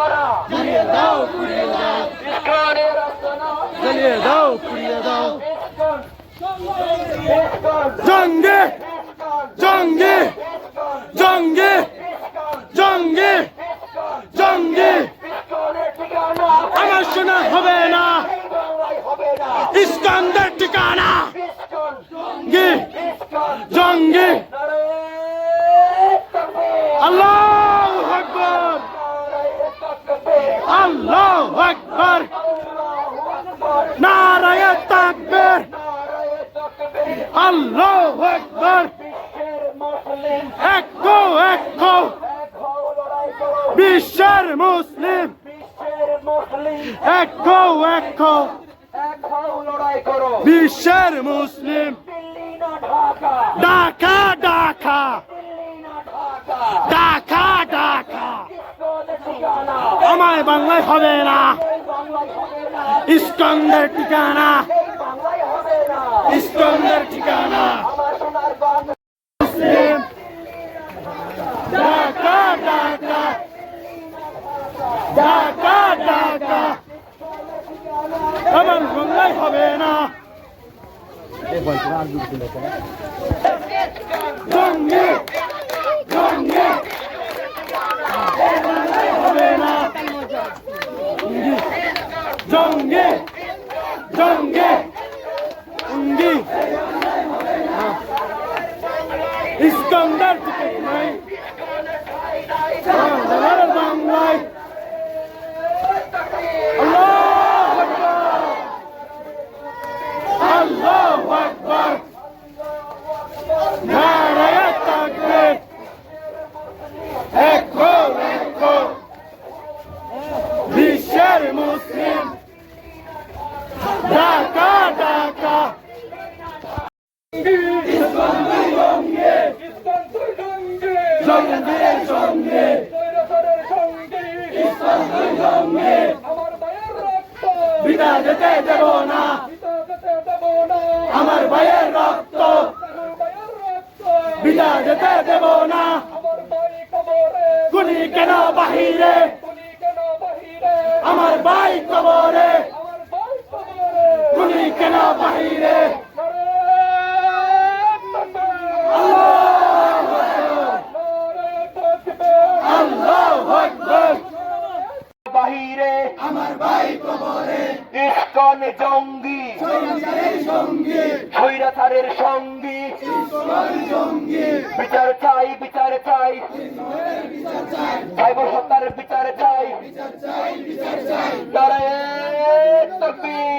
আস্তানা জ্বালিয়ে দাও পুড়িয়ে দাও ইস্কনের আস্তানা জ্বালিয়ে দাও পুড়িয়ে দাও ইস্কন ইস্কন জঙ্গি জঙ্গি জঙ্গি জঙ্গি জঙ্গি ইস্কনের ঠিকানা আমার শোনা হবে না এই বাংলায় হবে না ইস্কন্দের ঠিকানা ইস্কন গে ইস্কন জঙ্গি নারায়ে তাকবীর আল্লাহু আকবার নারায়ে তাকবীর আল্লাহু আকবার আল্লাহু আকবার নারায়ে তাকবীর নারায়ে তাকবীর আল্লাহু আকবার বিশ্বের মুসলিম একো একো এক হও লড়াই করো বিশ্বের মুসলিম বিশ্বের মুসলিম একো একো এক হও লড়াই করো বিশ্বের মুসলিম দিল্লি না ঢাকা ঢাকা ঢাকা দিল্লি না ঢাকা ঢাকা ঢাকা ইস্কনের ঠিকানা আমায় বাংলায় হবে না এই বাংলায় হবে না ইস্কন্দের ঠিকানা এই বাংলায় হবে না ইস্কন্দের ঠিকানা আমার সোনার বাংলা মুসলিম ঢাকা ঢাকা ঢাকা ঢাকা আমার বাংলায় হবে না জঙ্গি জঙ্গি হবে না জঙ্গি জঙ্গি জঙ্গি ইস্কন্দার টিকিট নাই বাংলার বাংলায় আল্লাহু আকবার আল্লাহু আকবার নারায়ে তাকবীর একো একো বিশ্বের মুসলিম ঢাকা ঢাকা ইস্কন্দার জঙ্গি ইস্কনের জঙ্গি জঙ্গি জঙ্গি স্বৈরাচারের জঙ্গি ইস্কন্দার জঙ্গি আমার ভাইয়ের রক্ত বিনা যেতে দেব না পিতা যেতে দেব না আমার ভাইয়ের রক্ত আমার ভাইয়ের রক্ত বিনা যেতে দেব না আমার ভাই কবরে গুনি কেন বাহিরে তুমি কেন বাহিরে আমার ভাই কবরে আমার ভাই কবরে গুনি কেন বাহিরে নারায়ে তাকবীর আল্লাহু আকবার নারায়ে তাকবীর আল্লাহু আকবার বাহিরে আমার ভাই কবরে ইস্কন জঙ্গি স্বৈরাচারের সঙ্গে স্বৈরাচারের সঙ্গী ইস্কন জঙ্গি বিচার চাই বিচার চাই সাইবার সত্তার বিচার চাই নারায়ে তাকবীর